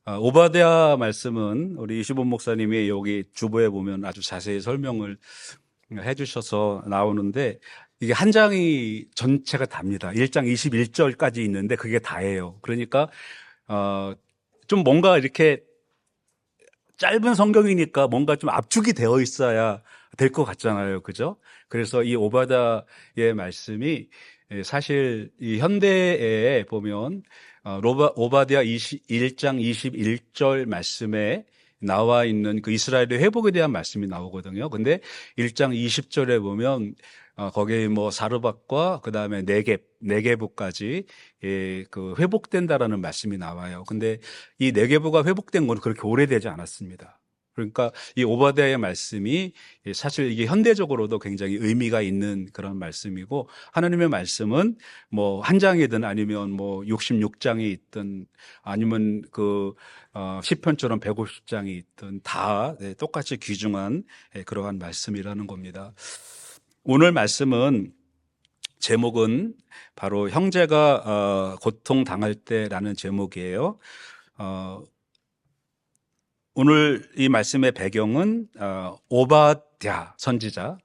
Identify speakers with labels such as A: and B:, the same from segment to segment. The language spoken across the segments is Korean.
A: 오바댜 말씀은 우리 이시본 목사님이 여기 주보에 보면 아주 자세히 설명을 해주셔서 나오는데 이게 한 장이 전체가 답니다. 1장 21절까지 있는데 그게 다예요. 그러니까 좀 뭔가 이렇게 짧은 성경이니까 뭔가 좀 압축이 되어 있어야 될 것 같잖아요. 그죠? 그래서 이 오바댜의 말씀이 사실 이 현대에 보면 오바댜 1장 21절 말씀에 나와 있는 그 이스라엘의 회복에 대한 말씀이 나오거든요. 근데 1장 20절에 보면 거기에 뭐 사르밧과 그다음에 네게부까지 그 회복된다라는 말씀이 나와요. 근데 이 네게부가 회복된 건 그렇게 오래되지 않았습니다. 그러니까 이 오바댜의 말씀이 사실 이게 현대적으로도 굉장히 의미가 있는 그런 말씀이고, 하나님의 말씀은 뭐 한 장이든 아니면 뭐 66장이 있든 아니면 그 시편처럼 150장이 있든 다 똑같이 귀중한 그러한 말씀이라는 겁니다. 오늘 말씀은 제목은 바로 형제가 고통당할 때라는 제목이에요. 오늘 이 말씀의 배경은 오바댜 선지자,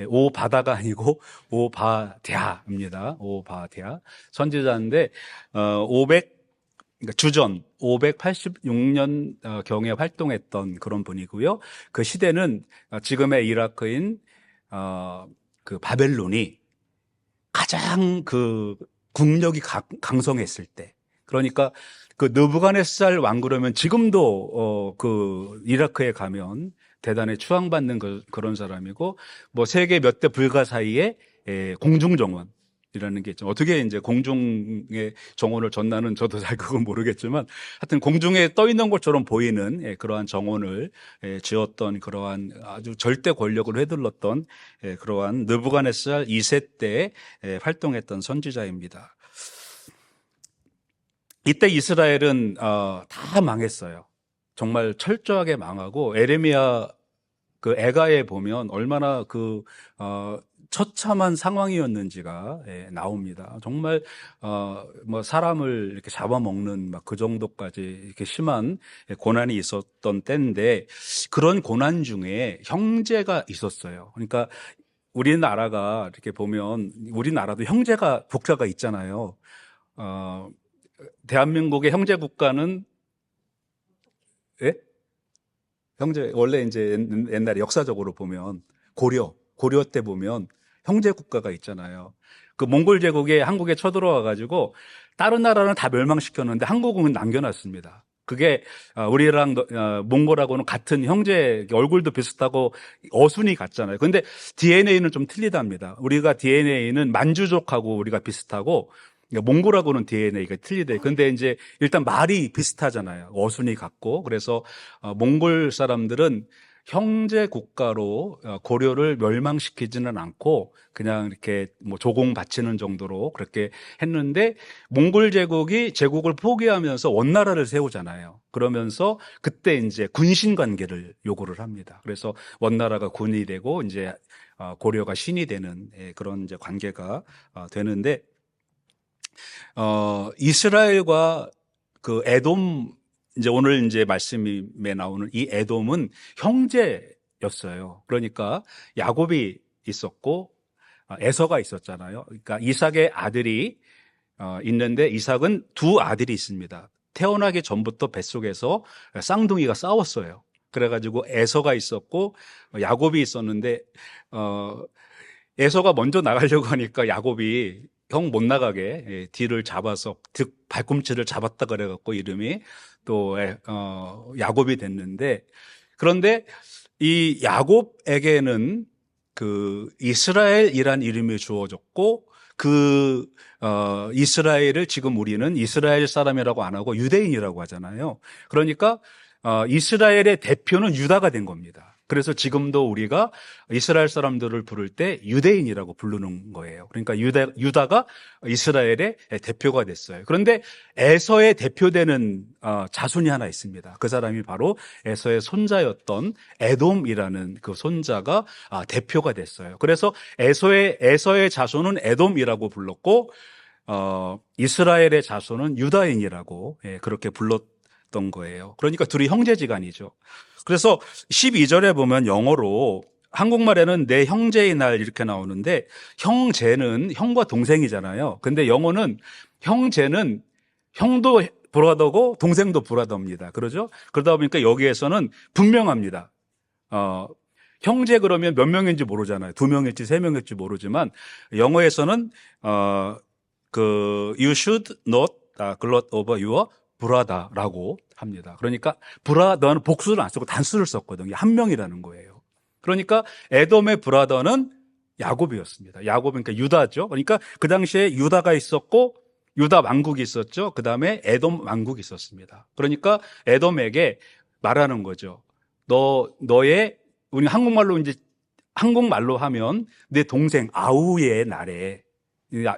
A: 오바다가 아니고 오바댜입니다. 오바댜 선지자인데 500 주전 586년 경에 활동했던 그런 분이고요. 그 시대는 지금의 이라크인 그 바벨론이 가장 그 국력이 강성했을 때, 그러니까 그 느부갓네살 왕 그러면 지금도 그 이라크에 가면 대단히 추앙받는 그런 사람이고, 뭐 세계 몇 대 불가 사이에 공중 정원이라는 게 있죠. 어떻게 이제 공중에 정원을 졌나는 저도 잘 그건 모르겠지만, 하여튼 공중에 떠 있는 것처럼 보이는 그러한 정원을 지었던 그러한 아주 절대 권력을 휘둘렀던 그러한 느부갓네살 2세 때 활동했던 선지자입니다. 이때 이스라엘은 다 망했어요. 정말 철저하게 망하고, 에레미야 그 애가에 보면 얼마나 그 처참한 상황이었는지가 나옵니다. 정말 뭐 사람을 이렇게 잡아먹는 막 그 정도까지 이렇게 심한 고난이 있었던 때인데, 그런 고난 중에 형제가 있었어요. 그러니까 우리나라가 이렇게 보면 우리나라도 형제가 국가가 있잖아요. 대한민국의 형제 국가는, 예? 형제 원래 이제 옛날에 역사적으로 보면 고려 때 보면 형제 국가가 있잖아요. 그 몽골 제국이 한국에 쳐들어와 가지고 다른 나라는 다 멸망시켰는데 한국은 남겨놨습니다. 그게 우리랑 몽골하고는 같은 형제, 얼굴도 비슷하고 어순이 같잖아요. 근데 DNA는 좀 틀리답니다. 우리가 DNA는 만주족하고 우리가 비슷하고, 몽골하고는 DNA가 틀리대. 근데 이제 일단 말이 비슷하잖아요. 어순이 같고. 그래서 몽골 사람들은 형제 국가로 고려를 멸망시키지는 않고 그냥 이렇게 뭐 조공 바치는 정도로 그렇게 했는데, 몽골 제국이 제국을 포기하면서 원나라를 세우잖아요. 그러면서 그때 이제 군신 관계를 요구를 합니다. 그래서 원나라가 군이 되고 이제 고려가 신이 되는 그런 이제 관계가 되는데, 이스라엘과 그 에돔, 이제 오늘 이제 말씀에 나오는 이 에돔은 형제였어요. 그러니까 야곱이 있었고 에서가 있었잖아요. 그러니까 이삭의 아들이 있는데, 이삭은 두 아들이 있습니다. 태어나기 전부터 뱃속에서 쌍둥이가 싸웠어요. 그래가지고 에서가 있었고 야곱이 있었는데, 에서가 먼저 나가려고 하니까 야곱이 형 못 나가게 뒤를 잡아서 발꿈치를 잡았다 그래갖고 이름이 또 야곱이 됐는데, 그런데 이 야곱에게는 그 이스라엘이란 이름이 주어졌고, 그 이스라엘을 지금 우리는 이스라엘 사람이라고 안 하고 유대인이라고 하잖아요. 그러니까 이스라엘의 대표는 유다가 된 겁니다. 그래서 지금도 우리가 이스라엘 사람들을 부를 때 유대인이라고 부르는 거예요. 그러니까 유다가 이스라엘의 대표가 됐어요. 그런데 에서의 대표되는 자손이 하나 있습니다. 그 사람이 바로 에서의 손자였던 에돔이라는 그 손자가 대표가 됐어요. 그래서 에서의 자손은 에돔이라고 불렀고, 이스라엘의 자손은 유다인이라고 그렇게 던 거예요. 그러니까 둘이 형제지간이죠. 그래서 12절에 보면 영어로 한국말에는 내 형제의 날 이렇게 나오는데 형제는 형과 동생이잖아요. 근데 영어는 형제는 형도 브라더고 동생도 브라더입니다. 그러죠? 그러다 보니까 여기에서는 분명합니다. 형제 그러면 몇 명인지 모르잖아요. 두 명일지 세 명일지 모르지만 영어에서는 you should not gloat over your brother라고 합니다. 그러니까 브라더는 복수를 안 쓰고 단수를 썼거든요. 한 명이라는 거예요. 그러니까 에돔의 브라더는 야곱이었습니다. 야곱은 그러니까 유다죠. 그러니까 그 당시에 유다가 있었고 유다 왕국이 있었죠. 그 다음에 에돔 왕국이 있었습니다. 그러니까 에돔에게 말하는 거죠. 우리 한국말로 하면 내 동생 아우의 날에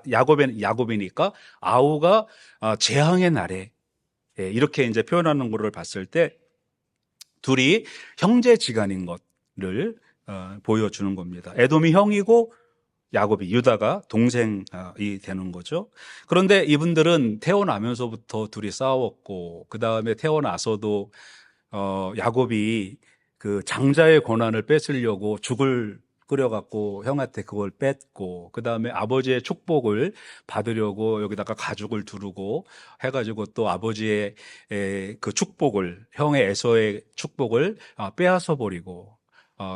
A: 야곱이니까 아우가 재앙의 날에 이렇게 이제 표현하는 것을 봤을 때 둘이 형제지간인 것을 보여주는 겁니다. 에돔이 형이고 유다가 동생이 되는 거죠. 그런데 이분들은 태어나면서부터 둘이 싸웠고 그 다음에 태어나서도 야곱이 그 장자의 권한을 뺏으려고 죽을 끓여갖고 형한테 그걸 뺐고 그 다음에 아버지의 축복을 받으려고 여기다가 가죽을 두르고 해가지고 또 아버지의 그 축복을 형의 에서의 축복을 빼앗아 버리고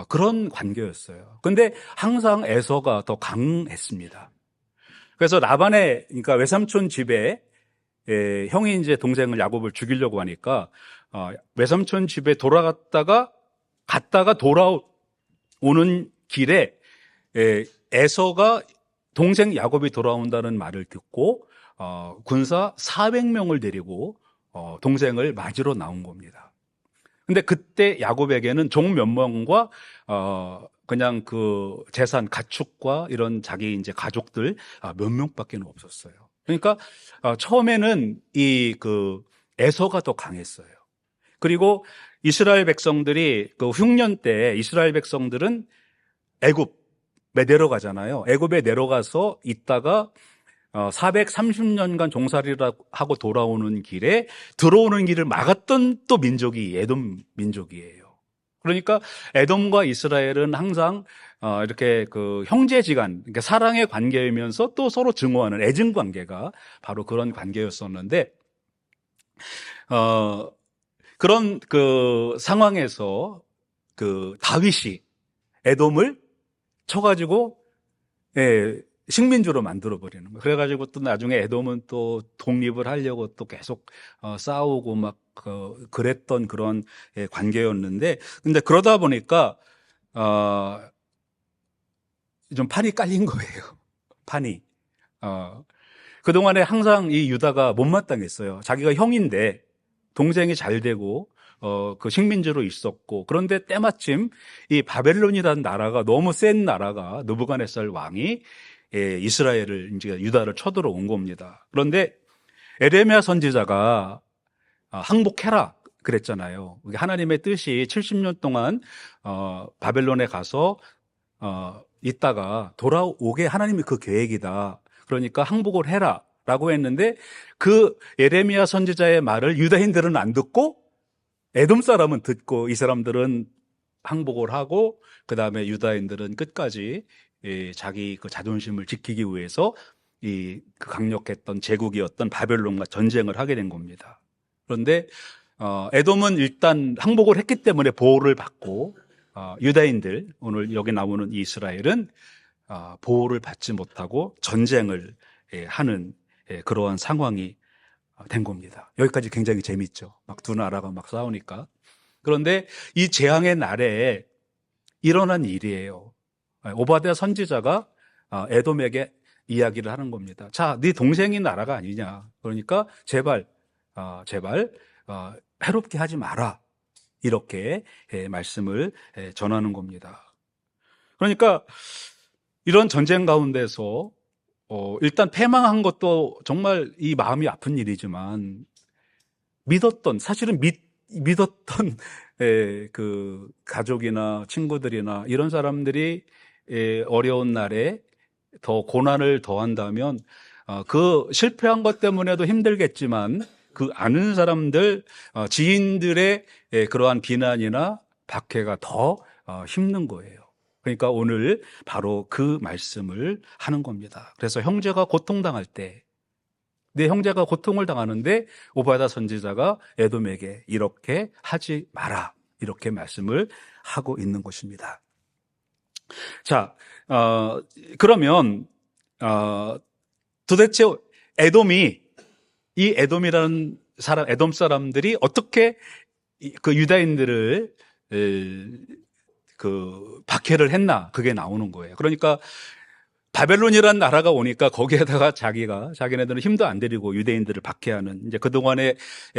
A: 그런 관계였어요. 근데 항상 에서가 더 강했습니다. 그래서 그러니까 외삼촌 집에 형이 이제 동생을 야곱을 죽이려고 하니까 외삼촌 집에 갔다가 돌아오는 길에 에서가 동생 야곱이 돌아온다는 말을 듣고 군사 400명을 데리고 동생을 맞으러 나온 겁니다. 근데 그때 야곱에게는 종 몇 명과 그냥 그 재산 가축과 이런 자기 이제 가족들 몇 명밖에 없었어요. 그러니까 처음에는 에서가 더 강했어요. 그리고 이스라엘 백성들이 그 흉년 때 이스라엘 백성들은 애굽에 내려가잖아요. 애굽에 내려가서 있다가 430년간 종살이를 하고 돌아오는 길에 들어오는 길을 막았던 또 민족이 에돔 민족이에요. 그러니까 에돔과 이스라엘은 항상 이렇게 그 형제지간, 그러니까 사랑의 관계이면서 또 서로 증오하는 애증 관계가 바로 그런 관계였었는데 그런 그 상황에서 그 다윗이 에돔을 쳐가지고 식민주로 만들어버리는 거예요. 그래가지고 또 나중에 에돔은 또 독립을 하려고 또 계속 싸우고 막 그랬던 그런 관계였는데, 근데 그러다 보니까 좀 판이 깔린 거예요. 판이. 그동안에 항상 이 유다가 못마땅했어요. 자기가 형인데 동생이 잘 되고 그 식민지로 있었고, 그런데 때마침 이 바벨론이라는 나라가 너무 센 나라가 느부갓네살 왕이 이스라엘을 이제 유다를 쳐들어온 겁니다. 그런데 에레미야 선지자가 항복해라 그랬잖아요. 하나님의 뜻이 70년 동안 바벨론에 가서 있다가 돌아오게 하나님이 그 계획이다. 그러니까 항복을 해라 라고 했는데 그 에레미야 선지자의 말을 유다인들은 안 듣고 에돔 사람은 듣고 이 사람들은 항복을 하고 그 다음에 유다인들은 끝까지 자기 그 자존심을 지키기 위해서 그 강력했던 제국이었던 바벨론과 전쟁을 하게 된 겁니다. 그런데 에돔은 일단 항복을 했기 때문에 보호를 받고 유다인들, 오늘 여기 나오는 이스라엘은 보호를 받지 못하고 전쟁을 하는 그러한 상황이 된 겁니다. 여기까지 굉장히 재밌죠. 막 두 나라가 막 싸우니까. 그런데 이 재앙의 날에 일어난 일이에요. 오바댜 선지자가 에돔에게 이야기를 하는 겁니다. 자, 네 동생이 나라가 아니냐. 그러니까 제발 해롭게 하지 마라. 이렇게 말씀을 전하는 겁니다. 그러니까 이런 전쟁 가운데서 일단 패망한 것도 정말 이 마음이 아픈 일이지만 사실은 믿었던 그 가족이나 친구들이나 이런 사람들이 어려운 날에 더 고난을 더한다면 그 실패한 것 때문에도 힘들겠지만 그 아는 사람들, 지인들의 그러한 비난이나 박해가 더 힘든 거예요. 그러니까 오늘 바로 그 말씀을 하는 겁니다. 그래서 형제가 고통당할 때, 내 형제가 고통을 당하는데 오바다 선지자가 에돔에게 이렇게 하지 마라, 이렇게 말씀을 하고 있는 것입니다. 자, 그러면 도대체 이 에돔이라는 사람, 에돔 사람들이 어떻게 그 유다인들을 그 박해를 했나, 그게 나오는 거예요. 그러니까 바벨론이라는 나라가 오니까 거기에다가 자기네들은 힘도 안 들이고 유대인들을 박해하는, 이제 그동안에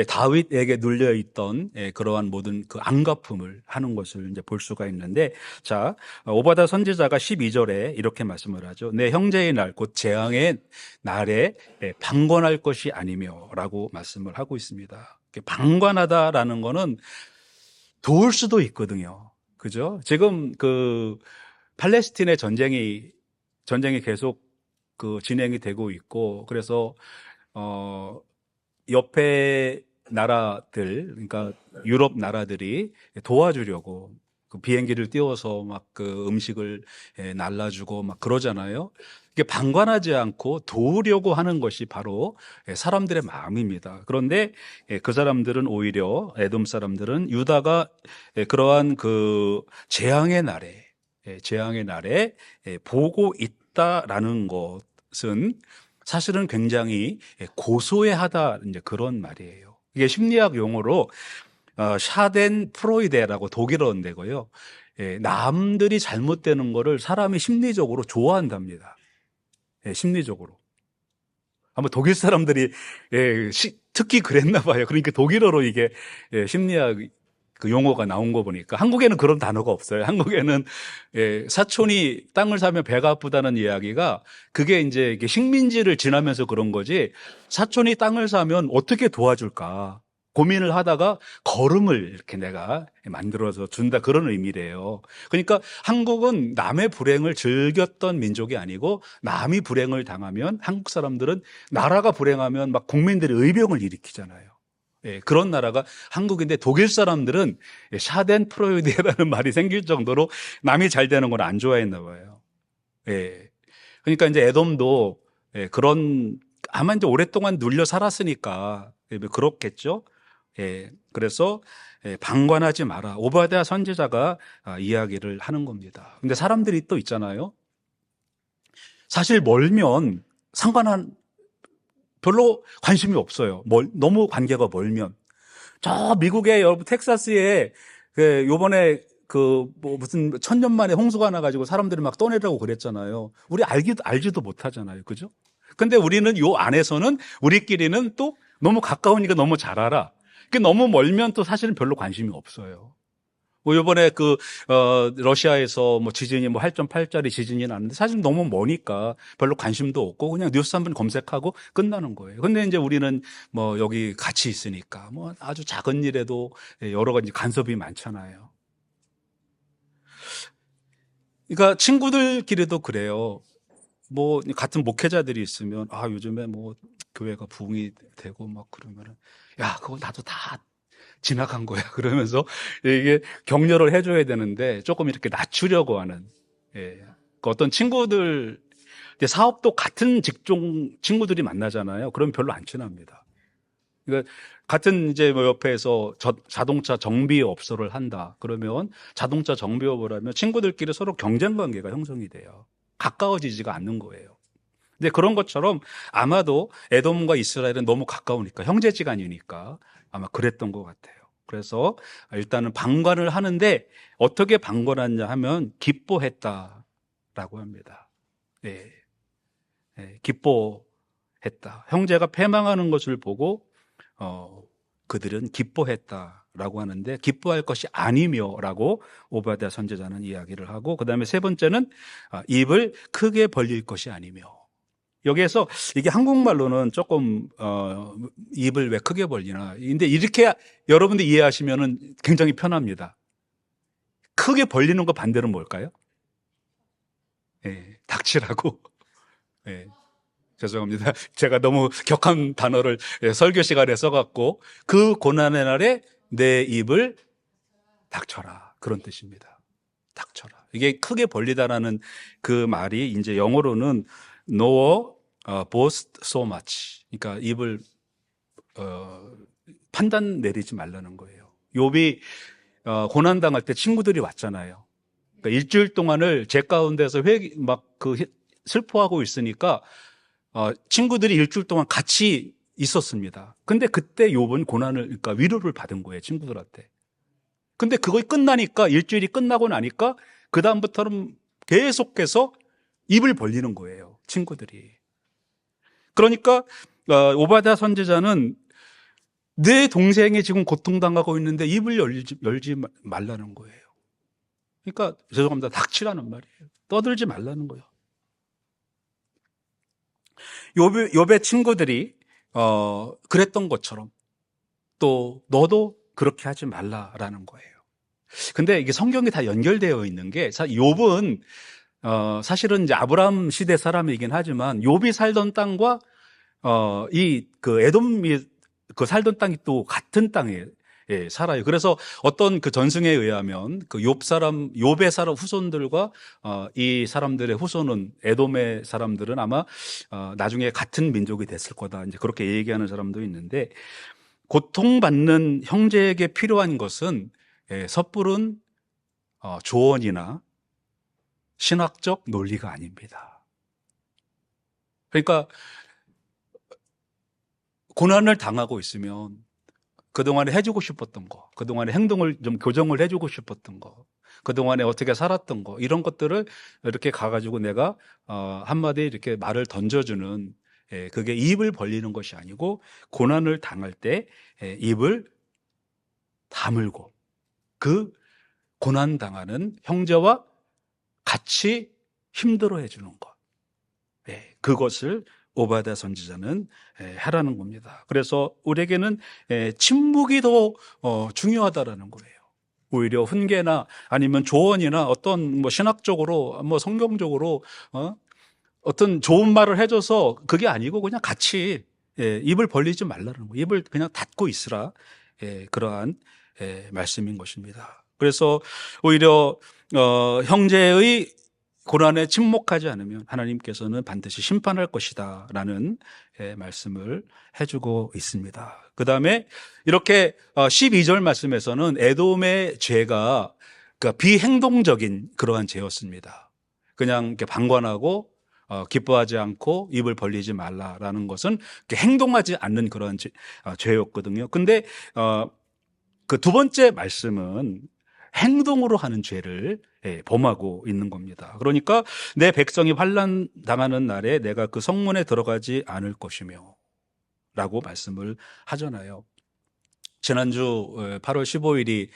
A: 다윗에게 눌려있던 그러한 모든 그 안갚음을 하는 것을 이제 볼 수가 있는데, 자, 오바다 선지자가 12절에 이렇게 말씀을 하죠. 내 형제의 날, 곧 재앙의 날에 방관할 것이 아니며 라고 말씀을 하고 있습니다. 방관하다라는 거는 도울 수도 있거든요. 그죠? 지금 그 팔레스틴의 전쟁이 계속 그 진행이 되고 있고, 그래서 옆에 나라들, 그러니까 유럽 나라들이 도와주려고 그 비행기를 띄워서 막 그 음식을 날라주고 막 그러잖아요. 이게 방관하지 않고 도우려고 하는 것이 바로 사람들의 마음입니다. 그런데 그 사람들은 오히려, 에돔 사람들은 유다가 그러한 그 재앙의 날에 보고 있다라는 것은 사실은 굉장히 고소해하다, 이제 그런 말이에요. 이게 심리학 용어로 샤덴 프로이데라고 독일어인데고요. 남들이 잘못되는 거를 사람이 심리적으로 좋아한답니다. 심리적으로. 아마 독일 사람들이 특히 그랬나 봐요. 그러니까 독일어로 이게 심리학 그 용어가 나온 거 보니까, 한국에는 그런 단어가 없어요. 한국에는 사촌이 땅을 사면 배가 아프다는 이야기가, 그게 이제 이게 식민지를 지나면서 그런 거지, 사촌이 땅을 사면 어떻게 도와줄까 고민을 하다가 걸음을 이렇게 내가 만들어서 준다, 그런 의미래요. 그러니까 한국은 남의 불행을 즐겼던 민족이 아니고, 남이 불행을 당하면, 한국 사람들은 나라가 불행하면 막 국민들이 의병을 일으키잖아요. 그런 나라가 한국인데, 독일 사람들은 샤덴 프로이데라는 말이 생길 정도로 남이 잘 되는 걸 안 좋아했나 봐요. 그러니까 이제 에돔도 그런, 아마 이제 오랫동안 눌려 살았으니까 그렇겠죠. 그래서 방관하지 마라, 오바댜 선지자가 이야기를 하는 겁니다. 근데 사람들이 또 있잖아요. 사실 멀면 별로 관심이 없어요. 너무 관계가 멀면. 저 미국의 여러분 텍사스에 요번에 뭐 무슨 1000년 만에 홍수가 나가지고 사람들이 막 떠내려고 그랬잖아요. 우리 알지도 못하잖아요. 그죠? 근데 우리는 요 안에서는 우리끼리는 또 너무 가까우니까 너무 잘 알아. 너무 멀면 또 사실은 별로 관심이 없어요. 뭐 요번에 러시아에서 뭐 지진이 뭐 8.8짜리 지진이 났는데, 사실 너무 머니까 별로 관심도 없고 그냥 뉴스 한번 검색하고 끝나는 거예요. 근데 이제 우리는 뭐 여기 같이 있으니까 뭐 아주 작은 일에도 여러 가지 간섭이 많잖아요. 그러니까 친구들끼리도 그래요. 뭐 같은 목회자들이 있으면, 요즘에 뭐 교회가 부흥이 되고 막 그러면은, 야, 그거 나도 다 지나간 거야, 그러면서 이게 격려를 해줘야 되는데, 조금 이렇게 낮추려고 하는, 어떤 친구들, 사업도 같은 직종 친구들이 만나잖아요. 그럼 별로 안 친합니다. 그러니까 같은 이제 뭐 옆에서 자동차 정비업소를 한다 그러면, 자동차 정비업을 하면 친구들끼리 서로 경쟁 관계가 형성이 돼요. 가까워지지가 않는 거예요. 근데 그런 것처럼 아마도 에돔과 이스라엘은 너무 가까우니까, 형제지간이니까 아마 그랬던 것 같아요. 그래서 일단은 방관을 하는데, 어떻게 방관하냐 하면 기뻐했다라고 합니다. 기뻐했다. 형제가 패망하는 것을 보고 그들은 기뻐했다라고 하는데, 기뻐할 것이 아니며라고 오바댜 선지자는 이야기를 하고, 그다음에 세 번째는 입을 크게 벌릴 것이 아니며. 여기에서 이게 한국말로는 조금 입을 왜 크게 벌리나, 근데 이렇게 여러분들 이해하시면은 굉장히 편합니다. 크게 벌리는 거 반대는 뭘까요? 닥치라고. 죄송합니다. 제가 너무 격한 단어를 설교 시간에 써갖고 그 고난의 날에 내 입을 닥쳐라. 그런 뜻입니다. 닥쳐라. 이게 크게 벌리다라는 그 말이 이제 영어로는 no boast so much. 그러니까 입을 판단 내리지 말라는 거예요. 욥이 고난 당할 때 친구들이 왔잖아요. 그러니까 일주일 동안을 제 가운데서 슬퍼하고 있으니까 친구들이 일주일 동안 같이 있었습니다. 근데 그때 욥은 그러니까 위로를 받은 거예요, 친구들한테. 근데 그거 끝나니까, 일주일이 끝나고 나니까 그다음부터는 계속해서 입을 벌리는 거예요, 친구들이. 그러니까 오바댜 선지자는 내 동생이 지금 고통당하고 있는데 입을 열지 말라는 거예요. 그러니까 죄송합니다. 닥치라는 말이에요. 떠들지 말라는 거예요. 욥의 친구들이 그랬던 것처럼 또 너도 그렇게 하지 말라라는 거예요. 근데 이게 성경이 다 연결되어 있는 게 욥은 사실은 이제 아브라함 시대 사람이긴 하지만 욥이 살던 땅과 그 에돔이 그 살던 땅이 또 같은 땅에 살아요. 그래서 어떤 그 전승에 의하면 그 욥의 사람 후손들과 이 사람들의 후손은 에돔의 사람들은 아마 나중에 같은 민족이 됐을 거다. 이제 그렇게 얘기하는 사람도 있는데 고통받는 형제에게 필요한 것은 섣부른 조언이나 신학적 논리가 아닙니다. 그러니까 고난을 당하고 있으면 그동안에 해주고 싶었던 거, 그동안에 행동을 좀 교정을 해주고 싶었던 거, 그동안에 어떻게 살았던 거, 이런 것들을 이렇게 가가지고 내가 한마디 이렇게 말을 던져주는, 그게 입을 벌리는 것이 아니고 고난을 당할 때 입을 다물고 그 고난 당하는 형제와 같이 힘들어 해주는 것, 그것을 오바댜 선지자는 하라는 겁니다. 그래서 우리에게는 침묵이 더 중요하다라는 거예요. 오히려 훈계나 아니면 조언이나 어떤 뭐 신학적으로 뭐 성경적으로 어떤 좋은 말을 해줘서 그게 아니고 그냥 같이 입을 벌리지 말라는 거예요. 입을 그냥 닫고 있으라, 그러한 말씀인 것입니다. 그래서 오히려 형제의 고난에 침묵하지 않으면 하나님께서는 반드시 심판할 것이다 라는 말씀을 해주고 있습니다. 그 다음에 이렇게 12절 말씀에서는 에돔의 죄가 그러니까 비행동적인 그러한 죄였습니다. 그냥 이렇게 방관하고 기뻐하지 않고 입을 벌리지 말라라는 것은 행동하지 않는 그런 죄였거든요. 근데 그 두 번째 말씀은 행동으로 하는 죄를 범하고 있는 겁니다. 그러니까 내 백성이 환난 당하는 날에 내가 그 성문에 들어가지 않을 것이며 라고 말씀을 하잖아요. 지난주 8월 15일이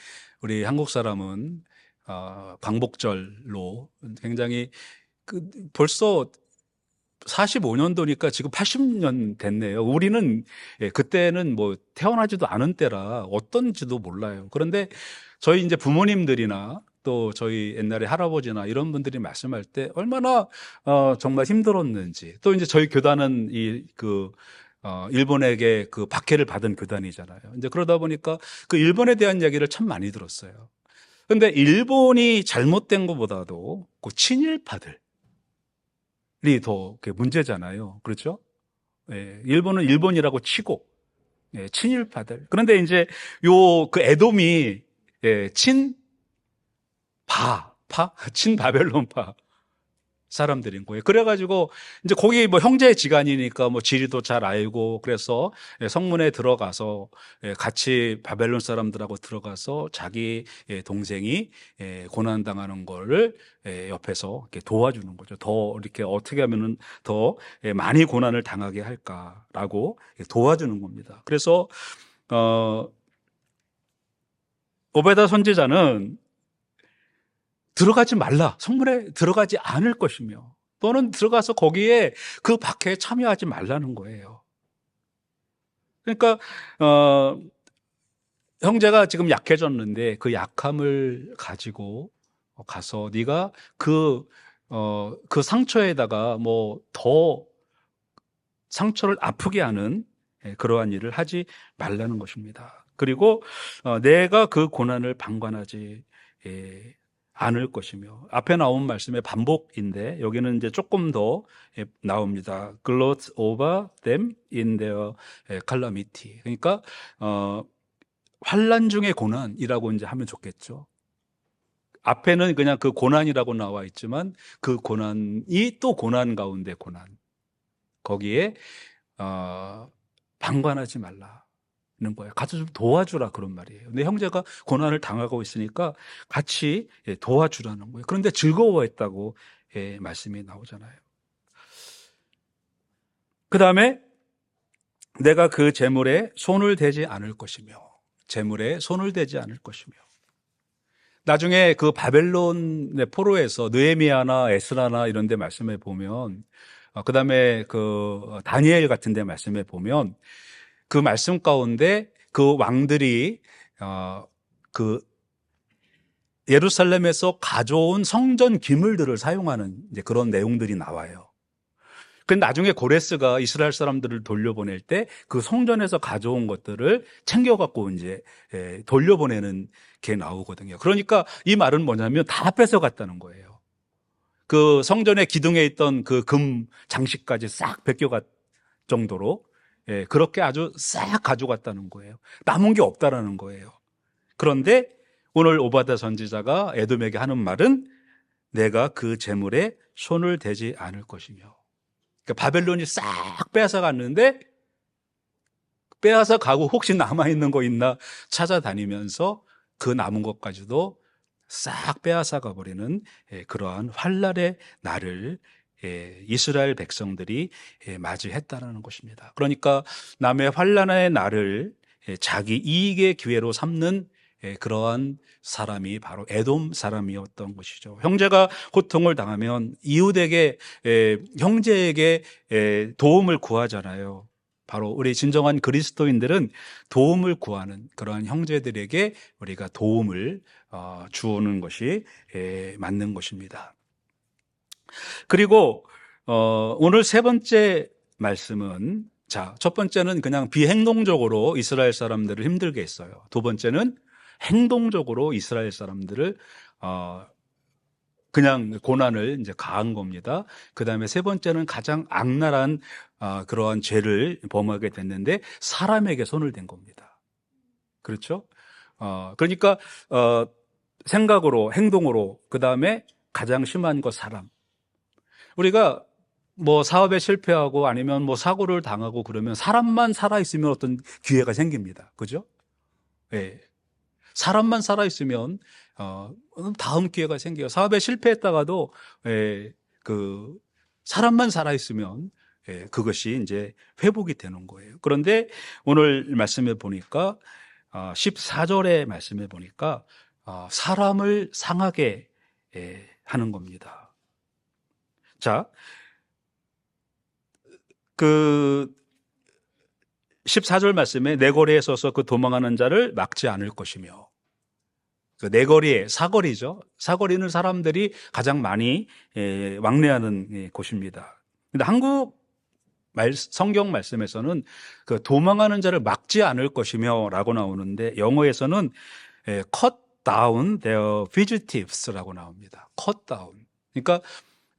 A: 우리 한국 사람은 광복절로 굉장히 벌써 45년도니까 지금 80년 됐네요. 우리는 그때는 뭐 태어나지도 않은 때라 어떤지도 몰라요. 그런데 저희 이제 부모님들이나 또 저희 옛날에 할아버지나 이런 분들이 말씀할 때 얼마나 정말 힘들었는지, 또 이제 저희 교단은 일본에게 그 박해를 받은 교단이잖아요. 이제 그러다 보니까 그 일본에 대한 이야기를 참 많이 들었어요. 그런데 일본이 잘못된 것보다도 그 친일파들이 더 문제잖아요. 그렇죠? 일본은 일본이라고 치고 친일파들. 그런데 이제 그 에돔이 친바벨론파 사람들인 거예요. 그래가지고 이제 거기 뭐 형제지간이니까 뭐 지리도 잘 알고, 그래서 성문에 들어가서 같이 바벨론 사람들하고 들어가서 자기 동생이 고난 당하는 거를 옆에서 이렇게 도와주는 거죠. 더 이렇게 어떻게 하면은 더 많이 고난을 당하게 할까라고 도와주는 겁니다. 그래서 오베다 선지자는 들어가지 말라, 성문에 들어가지 않을 것이며, 또는 들어가서 거기에 그 박해에 참여하지 말라는 거예요. 그러니까 형제가 지금 약해졌는데 그 약함을 가지고 가서 네가 그 상처에다가 뭐 더 상처를 아프게 하는 그러한 일을 하지 말라는 것입니다. 그리고 내가 그 고난을 방관하지 않을 것이며, 앞에 나온 말씀의 반복인데 여기는 이제 조금 더 나옵니다. Gloat over them in their calamity. 그러니까 환난 중의 고난이라고 이제 하면 좋겠죠. 앞에는 그냥 그 고난이라고 나와 있지만 그 고난이 또 고난 가운데 고난, 거기에 방관하지 말라는 거예요. 같이 좀 도와주라, 그런 말이에요. 내 형제가 고난을 당하고 있으니까 같이 도와주라는 거예요. 그런데 즐거워했다고 말씀이 나오잖아요. 그 다음에 내가 그 재물에 손을 대지 않을 것이며, 재물에 손을 대지 않을 것이며. 나중에 그 바벨론의 포로에서 느헤미야나 에스라나 이런 데 말씀해 보면, 그 다음에 그 다니엘 같은 데 말씀해 보면, 그 말씀 가운데 그 왕들이 그 예루살렘에서 가져온 성전 기물들을 사용하는 이제 그런 내용들이 나와요. 근데 나중에 고레스가 이스라엘 사람들을 돌려보낼 때 그 성전에서 가져온 것들을 챙겨갖고 이제 돌려보내는 게 나오거든요. 그러니까 이 말은 뭐냐면 다 뺏어갔다는 거예요. 그 성전의 기둥에 있던 그 금 장식까지 싹 벗겨갈 정도로 그렇게 아주 싹 가져갔다는 거예요. 남은 게 없다라는 거예요. 그런데 오늘 오바댜 선지자가 에돔에게 하는 말은 내가 그 재물에 손을 대지 않을 것이며, 그러니까 바벨론이 싹 빼앗아갔는데 빼앗아 가고 혹시 남아있는 거 있나 찾아다니면서 그 남은 것까지도 싹 빼앗아 가버리는 그러한 환난의 날을 이스라엘 백성들이 맞이했다는 것입니다. 그러니까 남의 환난의 날을 자기 이익의 기회로 삼는 그러한 사람이 바로 에돔 사람이었던 것이죠. 형제가 고통을 당하면 이웃에게, 형제에게 도움을 구하잖아요. 바로 우리 진정한 그리스도인들은 도움을 구하는 그러한 형제들에게 우리가 도움을 주는 것이 맞는 것입니다. 그리고 오늘 세 번째 말씀은, 자, 첫 번째는 그냥 비행동적으로 이스라엘 사람들을 힘들게 했어요. 두 번째는 행동적으로 이스라엘 사람들을 그냥 고난을 이제 가한 겁니다. 그 다음에 세 번째는 가장 악랄한 그러한 죄를 범하게 됐는데 사람에게 손을 댄 겁니다. 그렇죠? 그러니까 생각으로, 행동으로, 그 다음에 가장 심한 거 사람. 우리가 뭐 사업에 실패하고 아니면 뭐 사고를 당하고 그러면 사람만 살아있으면 어떤 기회가 생깁니다. 그죠? 예. 사람만 살아있으면 다음 기회가 생겨요. 사업에 실패했다가도 그 사람만 살아있으면 그것이 이제 회복이 되는 거예요. 그런데 오늘 말씀에 보니까 14절의 말씀에 보니까 사람을 상하게 하는 겁니다. 자, 그 14절 말씀에 내거리에 서서 그 도망하는 자를 막지 않을 것이며, 그 내거리에, 사거리죠. 사거리는 사람들이 가장 많이 왕래하는 곳입니다. 근데 한국 성경 말씀에서는 그 도망하는 자를 막지 않을 것이며 라고 나오는데, 영어에서는 cut down their fugitives 라고 나옵니다. cut down. 그러니까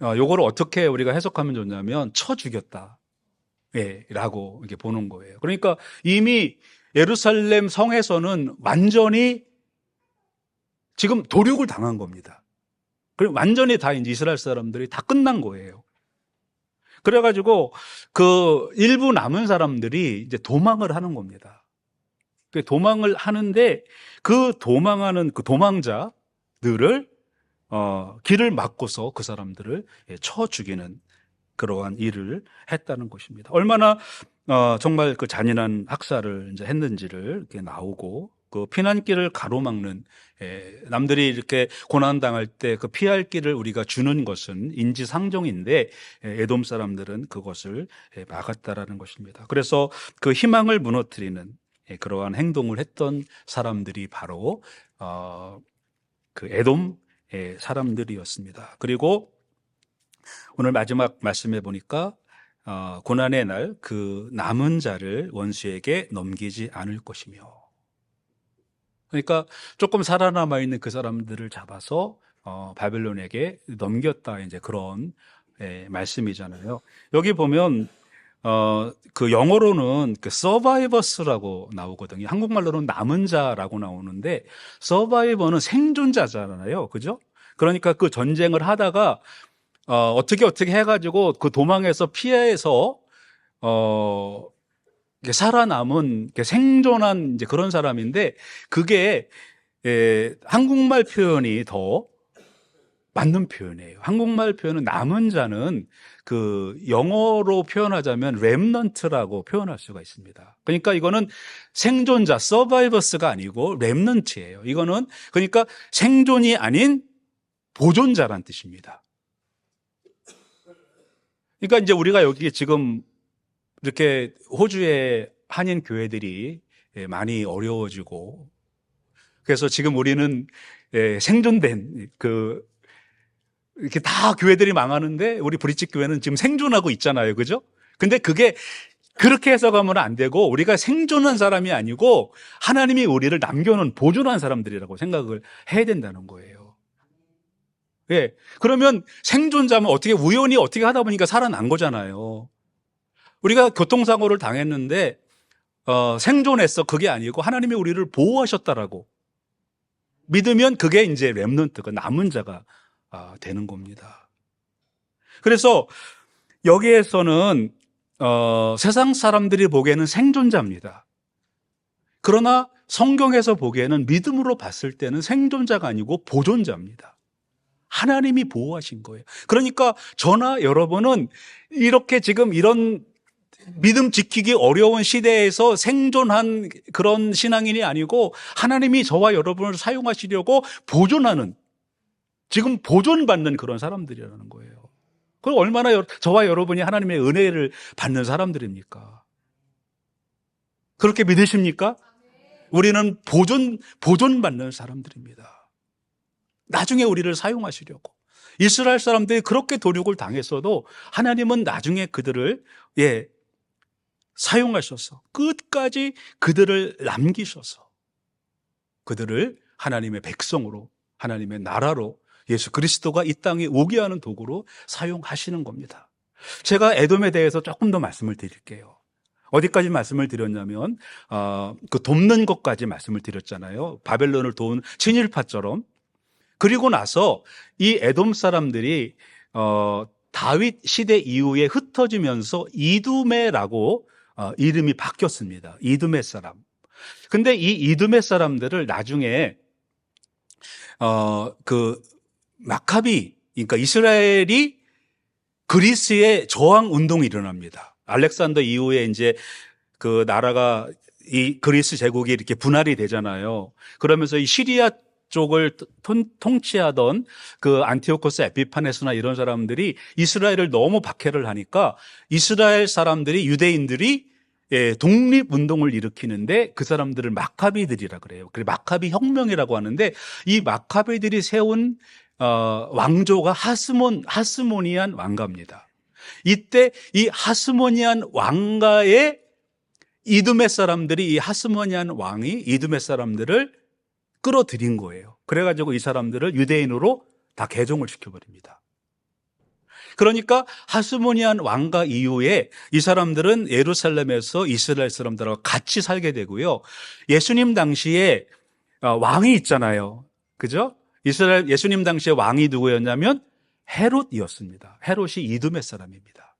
A: 요거를 어떻게 우리가 해석하면 좋냐면 쳐 죽였다 라고 이렇게 보는 거예요. 그러니까 이미 예루살렘 성에서는 완전히 지금 도륙을 당한 겁니다. 그리고 완전히 다 이제 이스라엘 사람들이 다 끝난 거예요. 그래가지고 그 일부 남은 사람들이 이제 도망을 하는 겁니다. 그 도망을 하는데 그 도망하는 그 도망자들을 길을 막고서 그 사람들을 쳐 죽이는 그러한 일을 했다는 것입니다. 얼마나 정말 그 잔인한 학살을 이제 했는지를 이렇게 나오고, 그 피난길을 가로막는, 남들이 이렇게 고난 당할 때 그 피할 길을 우리가 주는 것은 인지상정인데 에돔 사람들은 그것을 막았다라는 것입니다. 그래서 그 희망을 무너뜨리는 그러한 행동을 했던 사람들이 바로 그 에돔 사람들이었습니다. 그리고 오늘 마지막 말씀해 보니까 고난의 날 그 남은 자를 원수에게 넘기지 않을 것이며. 그러니까 조금 살아남아 있는 그 사람들을 잡아서 바벨론에게 넘겼다, 이제 그런 말씀이잖아요. 여기 보면 그 영어로는 그 서바이버스라고 나오거든요. 한국말로는 남은 자라고 나오는데, 서바이버는 생존자잖아요. 그죠? 그러니까 그 전쟁을 하다가 어떻게 해가지고 그 도망해서 피해서 이렇게 살아남은, 이렇게 생존한 이제 그런 사람인데, 그게 한국말 표현이 더 맞는 표현이에요. 한국말 표현은 남은 자는 그 영어로 표현하자면 렘넌트라고 표현할 수가 있습니다. 그러니까 이거는 생존자, 서바이버스가 아니고 렘넌트예요. 이거는 그러니까 생존이 아닌 보존자란 뜻입니다. 그러니까 이제 우리가 여기 지금 이렇게 호주의 한인 교회들이 많이 어려워지고, 그래서 지금 우리는 생존된 이렇게 다 교회들이 망하는데 우리 브릿지 교회는 지금 생존하고 있잖아요. 그죠? 근데 그게 그렇게 해석하면 안 되고, 우리가 생존한 사람이 아니고 하나님이 우리를 남겨놓은 보존한 사람들이라고 생각을 해야 된다는 거예요. 예. 그러면 생존자면 어떻게 우연히 어떻게 하다 보니까 살아난 거잖아요. 우리가 교통사고를 당했는데 생존했어, 그게 아니고 하나님이 우리를 보호하셨다라고 믿으면 그게 이제 렘넌트가, 남은 자가 되는 겁니다. 그래서 여기에서는 세상 사람들이 보기에는 생존자입니다. 그러나 성경에서 보기에는 믿음으로 봤을 때는 생존자가 아니고 보존자입니다. 하나님이 보호하신 거예요. 그러니까 저나 여러분은 이렇게 지금 이런 믿음 지키기 어려운 시대에서 생존한 그런 신앙인이 아니고, 하나님이 저와 여러분을 사용하시려고 보존하는, 지금 보존받는 그런 사람들이라는 거예요. 그럼 얼마나 저와 여러분이 하나님의 은혜를 받는 사람들입니까? 그렇게 믿으십니까? 우리는 보존받는 사람들입니다. 나중에 우리를 사용하시려고. 이스라엘 사람들이 그렇게 도륙을 당했어도 하나님은 나중에 그들을 사용하셔서 끝까지 그들을 남기셔서 그들을 하나님의 백성으로, 하나님의 나라로, 예수 그리스도가 이 땅에 오게 하는 도구로 사용하시는 겁니다. 제가 에돔에 대해서 조금 더 말씀을 드릴게요. 어디까지 말씀을 드렸냐면 그 돕는 것까지 말씀을 드렸잖아요. 바벨론을 도운 친일파처럼. 그리고 나서 이 에돔 사람들이 다윗 시대 이후에 흩어지면서 이두메라고 이름이 바뀌었습니다. 이두메 사람. 근데 이 이두메 사람들을 나중에 그 마카비, 그러니까 이스라엘이 그리스의 저항 운동이 일어납니다. 알렉산더 이후에 이제 그 나라가, 이 그리스 제국이 이렇게 분할이 되잖아요. 그러면서 이 시리아 쪽을 통치하던 그 안티오코스 에피파네스나 이런 사람들이 이스라엘을 너무 박해를 하니까 이스라엘 사람들이, 유대인들이 독립운동을 일으키는데 그 사람들을 마카비들이라 그래요. 그래서 마카비 혁명이라고 하는데, 이 마카비들이 세운 왕조가 하스모니안 왕가입니다. 이때 이 하스모니안 왕가의 이두메 사람들이, 이 하스모니안 왕이 이두메 사람들을 끌어들인 거예요. 그래가지고 이 사람들을 유대인으로 다 개종을 시켜버립니다. 그러니까 하스모니안 왕가 이후에 이 사람들은 예루살렘에서 이스라엘 사람들하고 같이 살게 되고요. 예수님 당시에 왕이 있잖아요. 그죠? 예수님 당시에 왕이 누구였냐면 헤롯이었습니다. 헤롯이 이두메 사람입니다.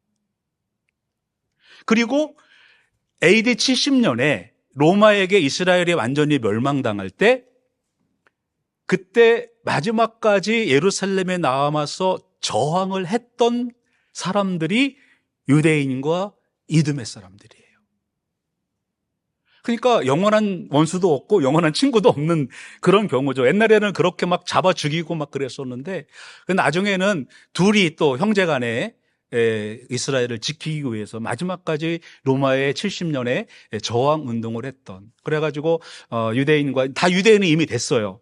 A: 그리고 AD 70년에 로마에게 이스라엘이 완전히 멸망당할 때, 그때 마지막까지 예루살렘에 남아서 저항을 했던 사람들이 유대인과 이두메 사람들이에요. 그러니까 영원한 원수도 없고 영원한 친구도 없는 그런 경우죠. 옛날에는 그렇게 막 잡아 죽이고 막 그랬었는데, 나중에는 둘이 또 형제간에 이스라엘을 지키기 위해서 마지막까지 로마의 70년에 저항 운동을 했던, 그래가지고 유대인과, 다 유대인이 이미 됐어요.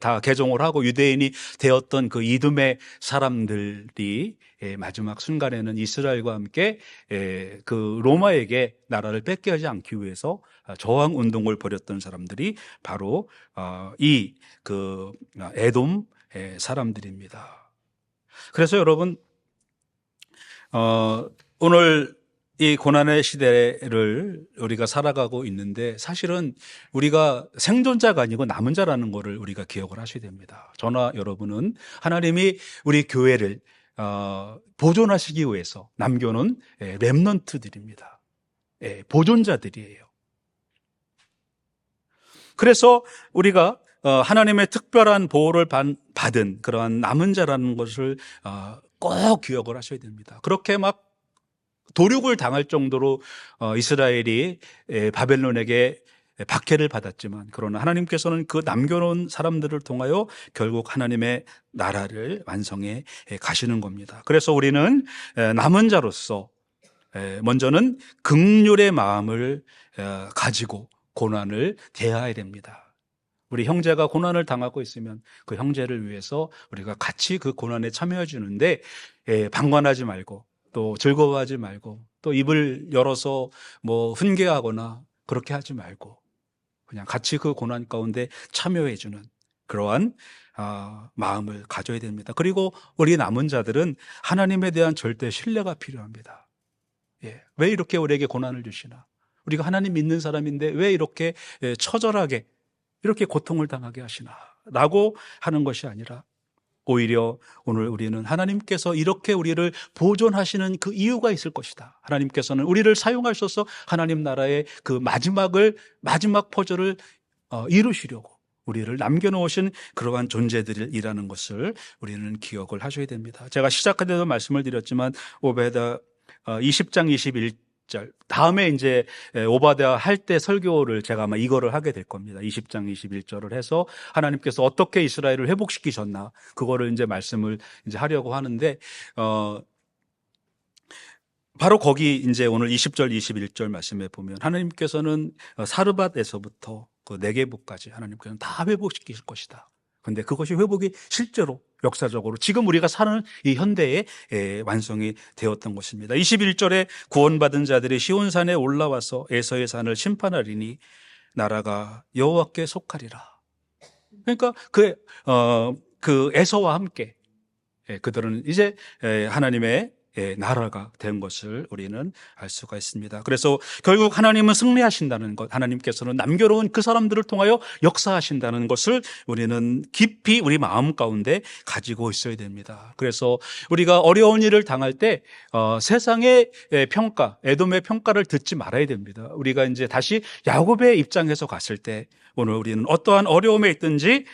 A: 다 개종을 하고 유대인이 되었던 그 이듬해 사람들이 마지막 순간에는 이스라엘과 함께 그 로마에게 나라를 뺏게 하지 않기 위해서 저항 운동을 벌였던 사람들이 바로 이 그 에돔 사람들입니다. 그래서 여러분 오늘 이 고난의 시대를 우리가 살아가고 있는데 사실은 우리가 생존자가 아니고 남은 자라는 것을 우리가 기억을 하셔야 됩니다. 저나 여러분은 하나님이 우리 교회를 보존하시기 위해서 남겨놓은 렘넌트들입니다. 보존자들이에요. 그래서 우리가 하나님의 특별한 보호를 받은 그러한 남은 자라는 것을 꼭 기억을 하셔야 됩니다. 그렇게 막 도륙을 당할 정도로 이스라엘이 바벨론에게 박해를 받았지만 그러나 하나님께서는 그 남겨놓은 사람들을 통하여 결국 하나님의 나라를 완성해 가시는 겁니다. 그래서 우리는 남은 자로서 먼저는 긍휼의 마음을 가지고 고난을 대해야 됩니다. 우리 형제가 고난을 당하고 있으면 그 형제를 위해서 우리가 같이 그 고난에 참여해 주는데 방관하지 말고 또 즐거워하지 말고 또 입을 열어서 뭐 훈계하거나 그렇게 하지 말고 그냥 같이 그 고난 가운데 참여해 주는 그러한 마음을 가져야 됩니다. 그리고 우리 남은 자들은 하나님에 대한 절대 신뢰가 필요합니다. 왜 이렇게 우리에게 고난을 주시나? 우리가 하나님 믿는 사람인데 왜 이렇게 처절하게 이렇게 고통을 당하게 하시나? 라고 하는 것이 아니라 오히려 오늘 우리는 하나님께서 이렇게 우리를 보존하시는 그 이유가 있을 것이다. 하나님께서는 우리를 사용하셔서 하나님 나라의 그 마지막 포절을 이루시려고 우리를 남겨놓으신 그러한 존재들이라는 것을 우리는 기억을 하셔야 됩니다. 제가 시작할 때도 말씀을 드렸지만 오베다 20장 21절 다음에 이제 오바댜 할 때 설교를 제가 아마 이거를 하게 될 겁니다. 20장 21절을 해서 하나님께서 어떻게 이스라엘을 회복시키셨나 그거를 이제 말씀을 이제 하려고 하는데 바로 거기 이제 오늘 20절 21절 말씀에 보면 하나님께서는 사르밧에서부터 그 네게부까지 하나님께서는 다 회복시키실 것이다. 근데 그것이 회복이 실제로 역사적으로 지금 우리가 사는 이 현대에 완성이 되었던 것입니다. 21절에 구원받은 자들이 시온산에 올라와서 에서의 산을 심판하리니 나라가 여호와께 속하리라. 그러니까 그 에서와 함께 그들은 이제 하나님의 나라가 된 것을 우리는 알 수가 있습니다. 그래서 결국 하나님은 승리하신다는 것, 하나님께서는 남겨놓은 그 사람들을 통하여 역사하신다는 것을 우리는 깊이 우리 마음 가운데 가지고 있어야 됩니다. 그래서 우리가 어려운 일을 당할 때 세상의 평가, 에돔의 평가를 듣지 말아야 됩니다. 우리가 이제 다시 야곱의 입장에서 갔을 때 오늘 우리는 어떠한 어려움에 있든지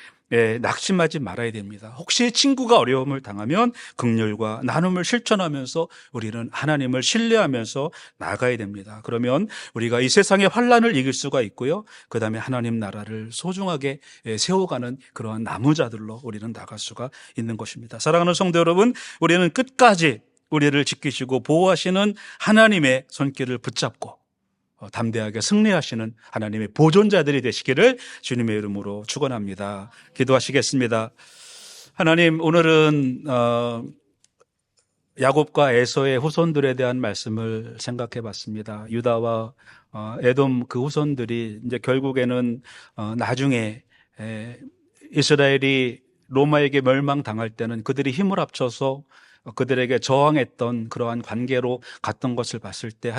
A: 낙심하지 말아야 됩니다. 혹시 친구가 어려움을 당하면 긍휼과 나눔을 실천하면서 우리는 하나님을 신뢰하면서 나가야 됩니다. 그러면 우리가 이 세상의 환난을 이길 수가 있고요. 그 다음에 하나님 나라를 소중하게 세워가는 그러한 나무자들로 우리는 나갈 수가 있는 것입니다. 사랑하는 성도 여러분, 우리는 끝까지 우리를 지키시고 보호하시는 하나님의 손길을 붙잡고 담대하게 승리하시는 하나님의 보존자들이 되시기를 주님의 이름으로 축원합니다. 기도하시겠습니다. 하나님, 오늘은 야곱과 에서의 후손들에 대한 말씀을 생각해 봤습니다. 유다와 에돔 그 후손들이 이제 결국에는 나중에 이스라엘이 로마에게 멸망당할 때는 그들이 힘을 합쳐서 그들에게 저항했던 그러한 관계로 갔던 것을 봤을 때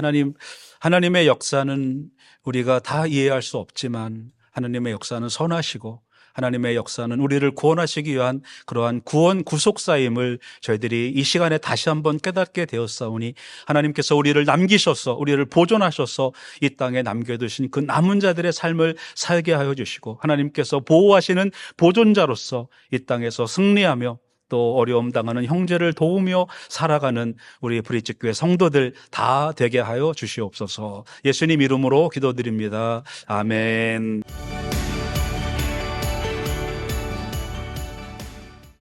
A: 하나님의 역사는 우리가 다 이해할 수 없지만 하나님의 역사는 선하시고 하나님의 역사는 우리를 구원하시기 위한 그러한 구원 구속사임을 저희들이 이 시간에 다시 한번 깨닫게 되었사오니 하나님께서 우리를 남기셔서 우리를 보존하셔서 이 땅에 남겨두신 그 남은 자들의 삶을 살게 하여 주시고 하나님께서 보호하시는 보존자로서 이 땅에서 승리하며 또 어려움 당하는 형제를 도우며 살아가는 우리 브릿지교회 성도들 다 되게 하여 주시옵소서. 예수님 이름으로 기도드립니다. 아멘.